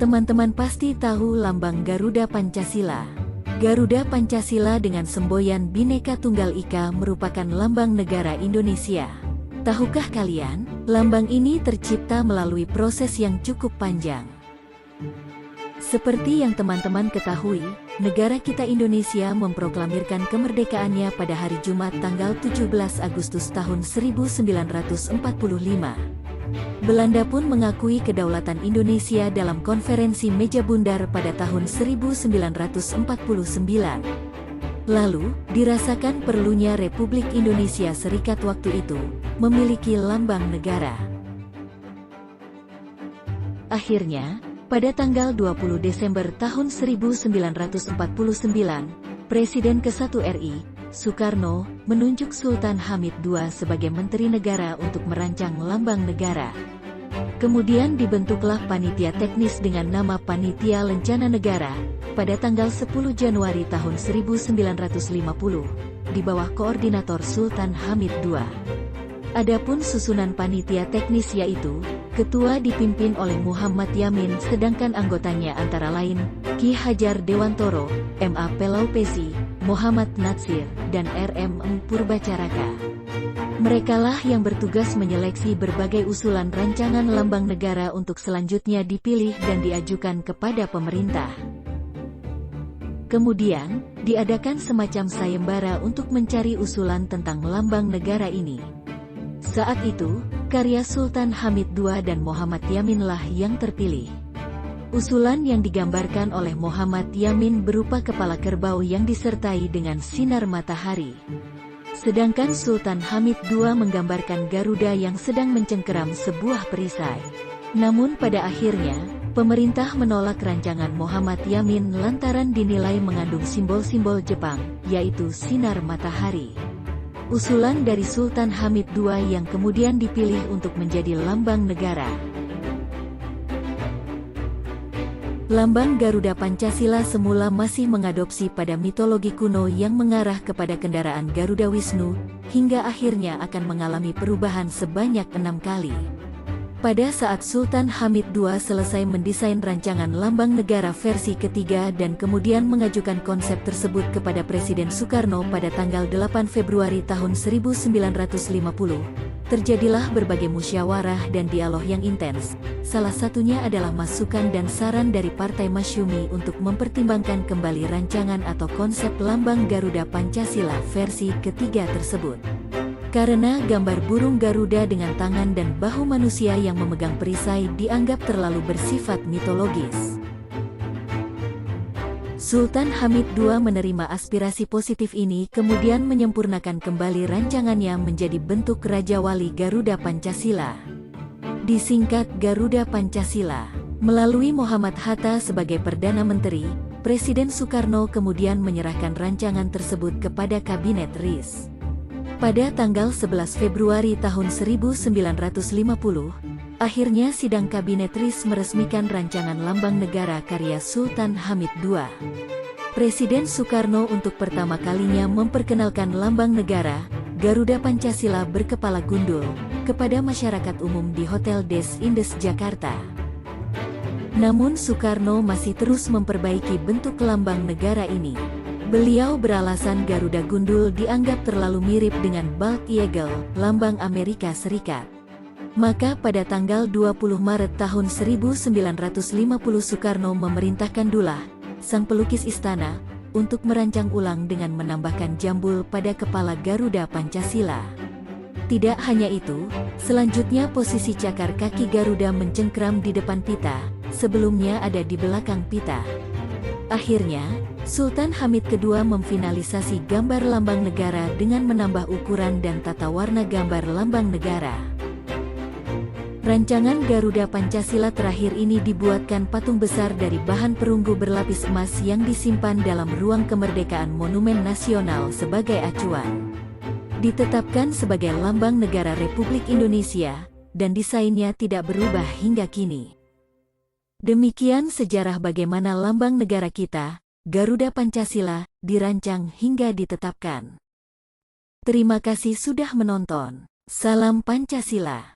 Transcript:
Teman-teman pasti tahu lambang Garuda Pancasila. Garuda Pancasila dengan semboyan Bhinneka Tunggal Ika merupakan lambang negara Indonesia. Tahukah kalian, lambang ini tercipta melalui proses yang cukup panjang. Seperti yang teman-teman ketahui, negara kita Indonesia memproklamirkan kemerdekaannya pada hari Jumat tanggal 17 Agustus tahun 1945. Belanda pun mengakui kedaulatan Indonesia dalam konferensi Meja Bundar pada tahun 1949. Lalu, dirasakan perlunya Republik Indonesia Serikat waktu itu, memiliki lambang negara. Akhirnya, pada tanggal 20 Desember tahun 1949, Presiden ke-1 RI, Soekarno, menunjuk Sultan Hamid II sebagai Menteri Negara untuk merancang lambang negara. Kemudian dibentuklah panitia teknis dengan nama Panitia Lencana Negara, pada tanggal 10 Januari tahun 1950, di bawah koordinator Sultan Hamid II. Adapun susunan panitia teknis yaitu, Ketua dipimpin oleh Muhammad Yamin sedangkan anggotanya antara lain, Ki Hajar Dewantoro, M.A. Pelaupesi, Muhammad Natsir, dan R.M. Purbacaraka. Merekalah yang bertugas menyeleksi berbagai usulan rancangan lambang negara untuk selanjutnya dipilih dan diajukan kepada pemerintah. Kemudian, diadakan semacam sayembara untuk mencari usulan tentang lambang negara ini. Saat itu, karya Sultan Hamid II dan Muhammad Yaminlah yang terpilih. Usulan yang digambarkan oleh Muhammad Yamin berupa kepala kerbau yang disertai dengan sinar matahari. Sedangkan Sultan Hamid II menggambarkan Garuda yang sedang mencengkeram sebuah perisai. Namun pada akhirnya, pemerintah menolak rancangan Muhammad Yamin lantaran dinilai mengandung simbol-simbol Jepang, yaitu sinar matahari. Usulan dari Sultan Hamid II yang kemudian dipilih untuk menjadi lambang negara. Lambang Garuda Pancasila semula masih mengadopsi pada mitologi kuno yang mengarah kepada kendaraan Garuda Wisnu, hingga akhirnya akan mengalami perubahan sebanyak 6 kali. Pada saat Sultan Hamid II selesai mendesain rancangan lambang negara versi ketiga dan kemudian mengajukan konsep tersebut kepada Presiden Soekarno pada tanggal 8 Februari tahun 1950, terjadilah berbagai musyawarah dan dialog yang intens. Salah satunya adalah masukan dan saran dari Partai Masyumi untuk mempertimbangkan kembali rancangan atau konsep lambang Garuda Pancasila versi ketiga tersebut. Karena gambar burung Garuda dengan tangan dan bahu manusia yang memegang perisai dianggap terlalu bersifat mitologis. Sultan Hamid II menerima aspirasi positif ini kemudian menyempurnakan kembali rancangannya menjadi bentuk Raja Wali Garuda Pancasila. Disingkat Garuda Pancasila. Melalui Muhammad Hatta sebagai Perdana Menteri, Presiden Soekarno kemudian menyerahkan rancangan tersebut kepada Kabinet RIS. Pada tanggal 11 Februari tahun 1950, akhirnya sidang Kabinet RIS meresmikan rancangan lambang negara karya Sultan Hamid II. Presiden Soekarno untuk pertama kalinya memperkenalkan lambang negara, Garuda Pancasila berkepala gundul, kepada masyarakat umum di Hotel Des Indes Jakarta. Namun Soekarno masih terus memperbaiki bentuk lambang negara ini. Beliau beralasan Garuda gundul dianggap terlalu mirip dengan Bald Eagle, lambang Amerika Serikat. Maka pada tanggal 20 Maret tahun 1950 Soekarno memerintahkan Dullah, sang pelukis istana, untuk merancang ulang dengan menambahkan jambul pada kepala Garuda Pancasila. Tidak hanya itu, selanjutnya posisi cakar kaki Garuda mencengkram di depan pita, sebelumnya ada di belakang pita. Akhirnya, Sultan Hamid II memfinalisasi gambar lambang negara dengan menambah ukuran dan tata warna gambar lambang negara. Rancangan Garuda Pancasila terakhir ini dibuatkan patung besar dari bahan perunggu berlapis emas yang disimpan dalam ruang kemerdekaan Monumen Nasional sebagai acuan. Ditetapkan sebagai lambang negara Republik Indonesia, dan desainnya tidak berubah hingga kini. Demikian sejarah bagaimana lambang negara kita, Garuda Pancasila, dirancang hingga ditetapkan. Terima kasih sudah menonton. Salam Pancasila.